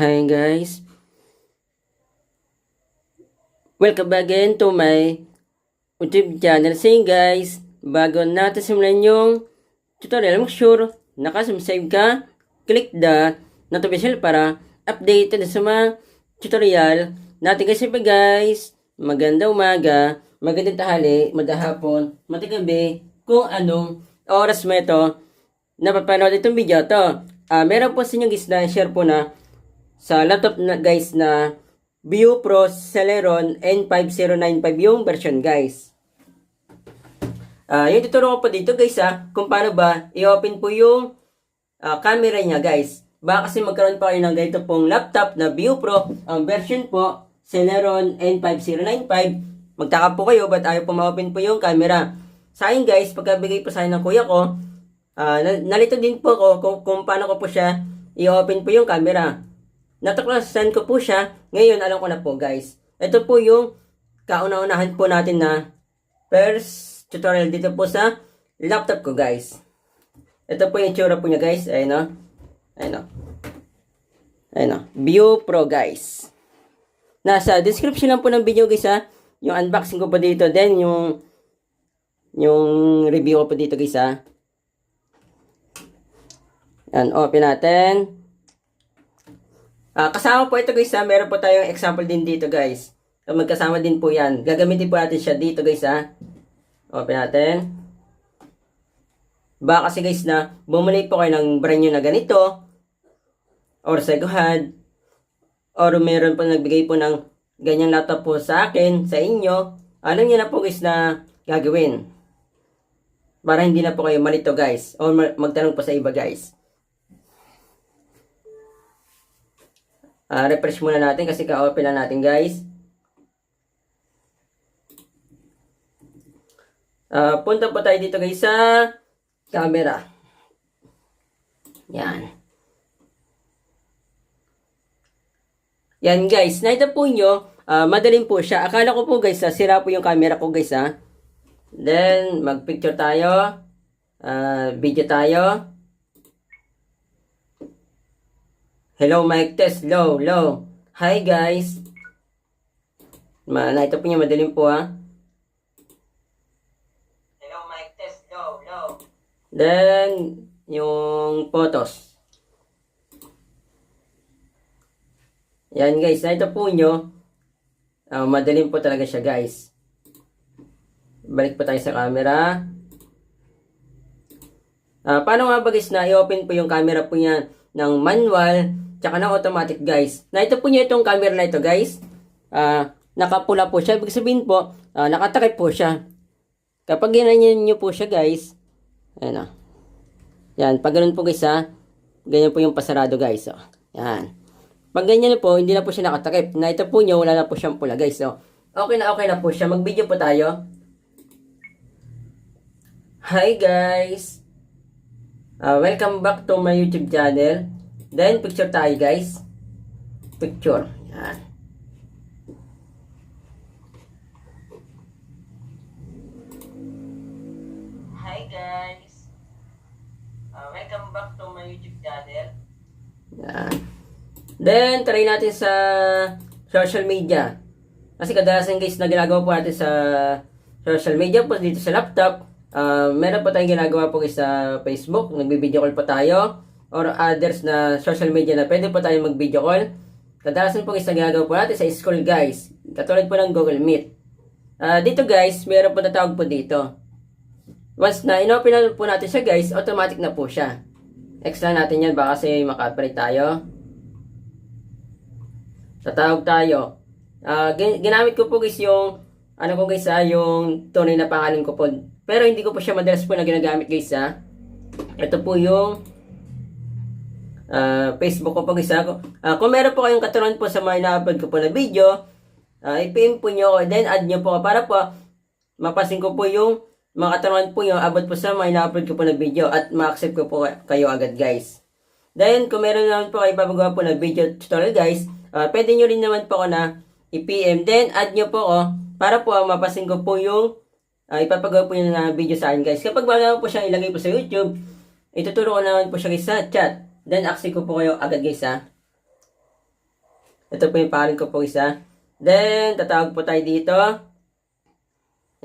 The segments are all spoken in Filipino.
Hi guys, welcome back again to my YouTube channel. So guys, bago natin simulan yung tutorial, make sure nakasubscribe ka, click the notification para updated sa mga tutorial natin. Kasi pa guys, maganda umaga, magandang tahali, madahapon, matagabi, kung anong oras mo ito napapanood itong video to. Meron po sa inyo guys na share po na sa laptop na guys na View Pro Celeron N5095 yung version guys. Yung tuturo ko po dito guys kung paano ba i-open po yung camera niya guys. Baka kasi magkaroon pa kayo ng ganito pong laptop na View Pro, ang version po Celeron N5095. Magtaka po kayo ba't ayaw po ma-open po yung camera. Sa akin guys, pagkabigay po sa akin ng kuya ko, nalito din po ako kung paano ko po siya i-open po yung camera. Natuklasan ko po siya. Ngayon, alam ko na po guys. Ito po yung kauna-unahan po natin na first tutorial dito po sa laptop ko guys. Ito po yung itsura po niya guys. Ayun o. Ayun o. Ayun o. View Pro guys. Nasa description lang po ng video guys yung unboxing ko po dito. Then yung review ko po dito guys Yan, open natin. Kasama po ito guys meron po tayong example din dito guys. Magkasama din po yan. Gagamitin po natin siya dito guys Open natin. Baka kasi guys na bumili po kayo ng brand new na ganito or seguhad or meron po nagbigay po ng ganyang laptop po sa akin, sa inyo. Alam niyo na po guys na gagawin. Para hindi na po kayo malito guys or magtanong po sa iba guys. Refresh muna natin kasi ka-open lang natin guys. Punta po tayo dito guys sa camera. Yan. Yan guys. Nakita po nyo, madaling po siya. Akala ko po guys, sira po yung camera ko guys Then, mag-picture tayo. Video tayo. Hello, mic test. Low. Hi, guys. Ito po niya. Madaling po, Hello, mic test. Low. Then, yung photos. Yan, guys. Ito po nyo. Madaling po talaga siya, guys. Balik po tayo sa camera. Paano nga ba, guys, na i-open po yung camera po niya ng manual tsaka ng automatic guys. Ito po niyo itong camera na ito guys. Nakapula po siya. Ibig sabihin po, nakatakip po siya. Kapag ginanyan nyo po siya guys. Ayan Yan. Pag ganun po guys ganyan po yung pasarado guys. Yan. Pag ganyan po, hindi na po siya nakatakip. Ito po nyo, wala na po siyang pula guys. Okay na po siya. Mag-video po tayo. Hi guys. Welcome back to my YouTube channel. Then, picture tayo guys. Picture. Yan. Hi guys. Welcome back to my YouTube channel. Yan. Then, try natin sa social media. Kasi kadalasan guys na ginagawa po natin sa social media po dito sa laptop. Meron po tayong ginagawa po guys sa Facebook. Nagbi-video call po tayo. Or others na social media na pwede po tayo mag-video call. Kadalasan po guys na ginagawa po natin sa school guys. Katulad po ng Google Meet. Dito guys, meron po natawag po dito. Once na inopen na po natin siya guys, automatic na po siya. Extra natin yan, baka kasi maka-operate tayo. Tatawag tayo. Ginamit ko po guys yung, yung tunay na pangalan ko po. Pero hindi ko po siya madalas po na ginagamit guys Ito po yung Facebook ko po guys kung meron po kayong katuruan po sa mga ina-upload ko po na video, i-PM po nyo ako, then add nyo po para po mapasin ko po yung mga katuruan po yung abot po sa mga ina-upload ko po na video at ma-accept ko po kayo agad guys. Then kung meron naman po kayo papagawa po na video tutorial guys, pwede nyo rin naman po ako na i-PM, then add nyo po ako para po mapasin ko po yung ipapagawa po yung na video sa akin guys. Kapag wala po siyang ilagay po sa YouTube, ituturo ko naman po siya guys sa chat. Then, access ko po kayo agad guys Ito po yung pangalan ko po isa. Then, tatawag po tayo dito.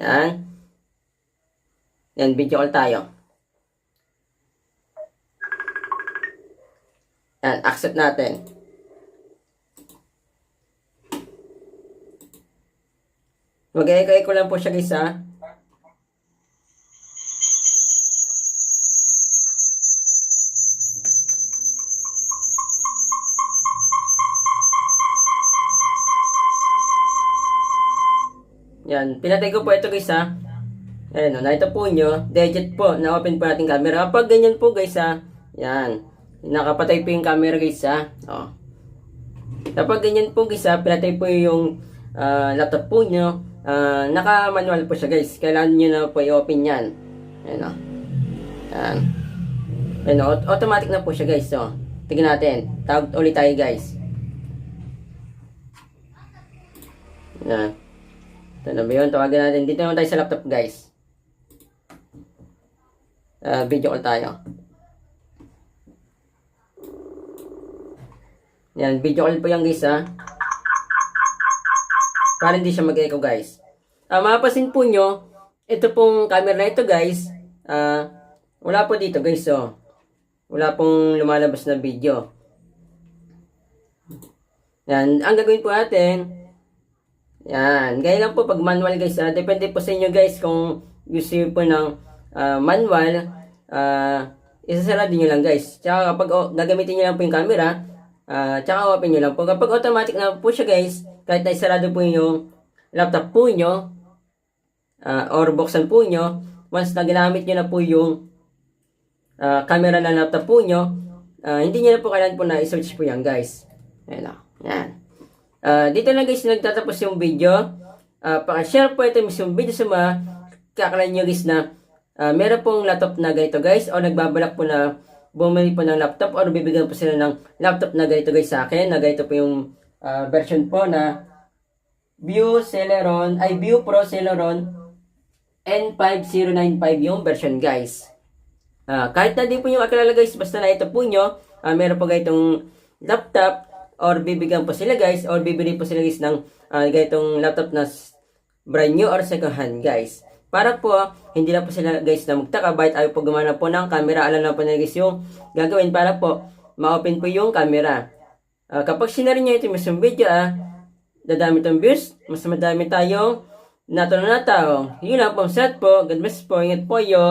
Yan. Yan, video call tayo. Yan, accept natin. Mag-e-echo lang po siya guys ha. Yan, pinatay ko po ito guys ha. Ayan o, nakita po nyo, digit po, na-open po natin camera. Kapag ganyan po guys ha, yan, nakapatay po yung camera guys ha. O. Kapag ganyan po guys ha, pinatay po yung laptop po nyo, naka-manual po siya guys. Kailangan nyo na po i-open yan. Ayan o. Yan. Ayan o, automatic na po siya guys. So, tignan natin. Tawag ulit tayo guys. Yan. Ito na ba yun? Tawagan natin. Dito naman tayo sa laptop guys. Video call tayo. Yan, video call po yan guys ha. Para hindi siya mag-echo guys. Mapapansin po nyo, ito pong camera na ito guys, wala po dito guys so. Wala pong lumalabas na video. Yan, ang gagawin po natin, yan, gaya lang po pag manual guys ha. Depende po sa inyo guys kung gusto nyo po ng manual, isasarado nyo lang guys. Tsaka kapag gagamitin nyo lang po yung camera, tsaka open nyo lang po. Kapag automatic na po siya guys, kahit na isarado po yung laptop po nyo, or buksan po nyo, once na ginamit nyo na po yung camera ng laptop po nyo, hindi nyo na po kailangan po na i-search po yan guys. Ayan o. Yan. Dito na guys nagtatapos yung video. Paka-share po ito yung video sa mga kakalain nyo guys na meron pong laptop na ganito guys o nagbabalak po na bumili po ng laptop or bibigyan po sila ng laptop na ganito guys sa akin. Na ganito po yung version po na View Pro Celeron N5095 yung version guys. Kahit na din po yung akilala guys, basta na ito po nyo, meron po ganitong laptop or bibigyan po sila guys or bibili po sila guys ng ganitong laptop na brand new or second hand guys. Para po, hindi lang po sila guys na magtaka bakit ayaw po gumana po ng camera. Alam na po na guys yung gagawin para po ma-open po yung camera. Kapag sinare nyo ito yung video dadami itong views, mas madami tayong natulang na tao. Yun lang po, sad po, God bless po, ingat po yo.